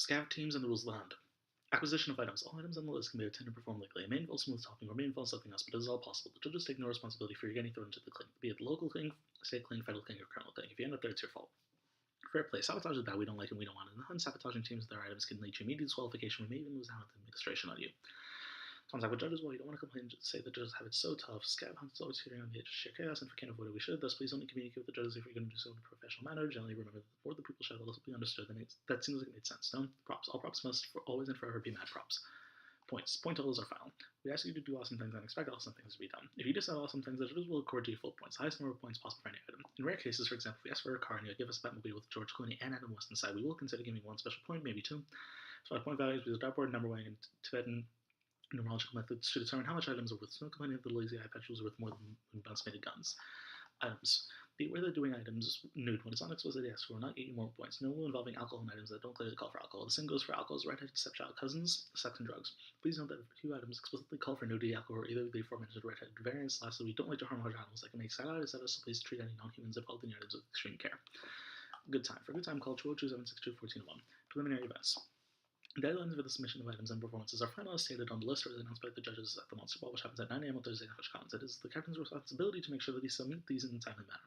Scav teams and the rules of the hunt. Acquisition of items. All items on the list can be obtained and performed legally. It may involve smooth talking or may involve something else, but it is all possible. The judges take no responsibility for your getting thrown into the clink, be it the local clink, state clink, federal clink, or criminal clink. If you end up there, it's your fault. Fair play. Sabotage is bad. We don't like it. We don't want it. In the hunt, sabotaging teams with their items can lead to immediate disqualification. We may even lose the hunt administration on you. Contact with judges. Well, you don't want to complain. Just say the judges have it so tough. Scav hunts always teetering on the edge of sheer chaos, and if we can't avoid it, we should. Thus, please only communicate with the judges if you're going to do so in a professional manner. Generally, remember that the more the people should have be understood. That seems like it made sense. No props. All props must always and forever be mad props. Points. Point totals are final. We ask you to do awesome things and expect awesome things to be done. If you decide awesome things, the judges will accord to you full points, highest number of points possible for any item. In rare cases, for example, if we ask for a car and you give us a Batmobile with George Clooney and Adam West inside, we will consider giving one special point, maybe two. So our point values with the dartboard number weighing in Tibetan numerological methods to determine how much items are worth. No complaining that the lazy eye petrol is worth more than bounce-mated guns. Items. Be aware that doing items nude when it's not explicitly asked for will not get you more points. No rule involving alcohol and items that don't clearly call for alcohol. The same goes for alcohol's redheaded stepchild cousins, sex, and drugs. Please note that if a few items explicitly call for nudity, alcohol, or either of the aforementioned redheaded variants. Lastly, we don't like to harm large animals that can make sad eyes at us, so please treat any non-humans involved in the items with extreme care. Good time. For good time, call 202-762-1401. Preliminary events. Deadlines for the submission of items and performances are finally stated on the list or as announced by the judges at the Monster Ball, which happens at 9 a.m. on Thursday in Fish Commons. It is the captain's responsibility to make sure that he submit these in a timely manner.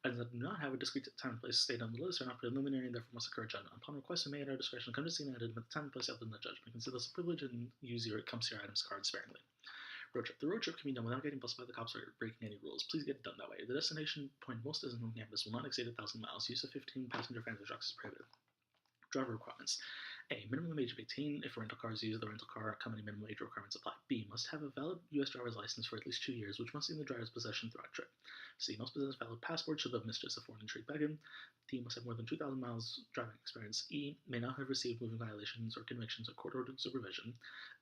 Items that do not have a discrete time and place stated on the list are not preliminary and therefore must occur at judgment. Upon request, we may at our discretion come to see an item at the time and place other than the judgment. Consider this a privilege and use your comes to your items card sparingly. Road trip. The road trip can be done without getting busted by the cops or breaking any rules. Please get it done that way. The destination point most is on campus will not exceed 1,000 miles. Use of 15 passenger family trucks is prohibited. Driver requirements. A. Minimum age of 18. If a rental car is used, the rental car company minimum age requirements apply. B. Must have a valid U.S. driver's license for at least 2 years, which must be in the driver's possession throughout trip. C. Must possess a valid passport should have missed just a foreign entry baggage. D. Must have more than 2,000 miles driving experience. E. May not have received moving violations or convictions or court-ordered supervision.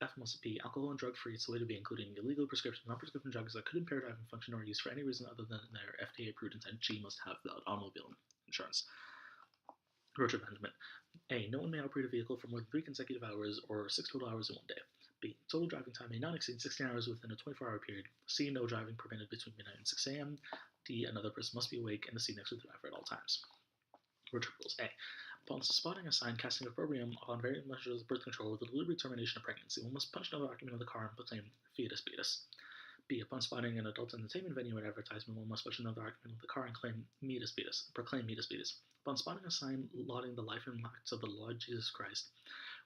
F. Must be alcohol and drug-free. It's the way to be, including illegal prescription, non-prescription drugs that could impair driving function or use for any reason other than their FDA-approved intent. G. Must have valid automobile insurance. Road trip management. A. No one may operate a vehicle for more than 3 consecutive hours or 6 total hours in one day. B. Total driving time may not exceed 16 hours within a 24-hour period. C. No driving permitted between midnight and 6 a.m. D. Another person must be awake and the seat next to the driver at all times. Road trip rules. A. Upon spotting a sign casting opprobrium upon various measures of birth control with the deliberate termination of pregnancy, one must punch another occupant of the car and proclaim fetus beatus. B. Upon spotting an adult entertainment venue or advertisement, one must punch another occupant of the car and proclaim meatus beatus. Upon spotting a sign lauding the life and acts of the Lord Jesus Christ,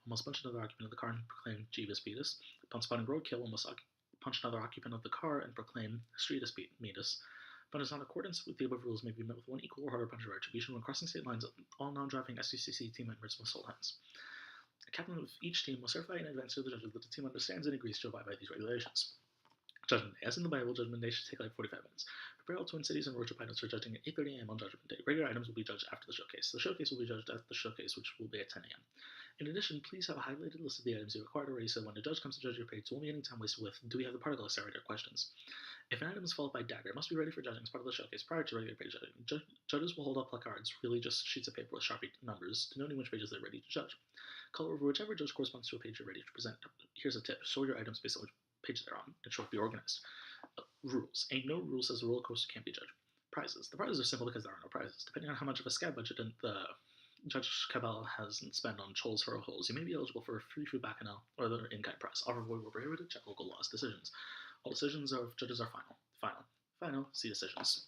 one must punch another occupant of the car and proclaim Jeebus beatus. Upon spotting roadkill, one must punch another occupant of the car and proclaim Streetus meatus. But as in accordance with the above rules may be met with one equal or harder punch of retribution when crossing state lines, all non-driving SUCC team members must hold hands. The captain of each team must certify in advance to the judges that the team understands and agrees to abide by these regulations. Judgment Day. As in the Bible, Judgment Day should take like 45 minutes. Prepare all Twin Cities and road trip items for judging at 8:30 a.m. on Judgment Day. Regular items will be judged after the showcase. The showcase will be judged at the showcase, which will be at 10 a.m. In addition, please have a highlighted list of the items you required already so when the judge comes to judge your page, there won't be any time wasted with, do we have the particle accelerator questions? If an item is followed by dagger, it must be ready for judging as part of the showcase prior to regular page judging. Judges will hold up placards, really just sheets of paper with Sharpie numbers, denoting which pages they're ready to judge. Color over whichever judge corresponds to a page you're ready to present. Here's a tip. Sort your items based on which page they're on. It should be organized. Rules. Ain't no rule says the roller coaster can't be judged. Prizes. The prizes are simple because there are no prizes. Depending on how much of a scab budget the Judge Cabell has spent on trolls for holes, you may be eligible for a free food bacchanal or other in-kind prize. Offer void where prohibited. Check local laws. Decisions. All decisions of judges are final. See decisions.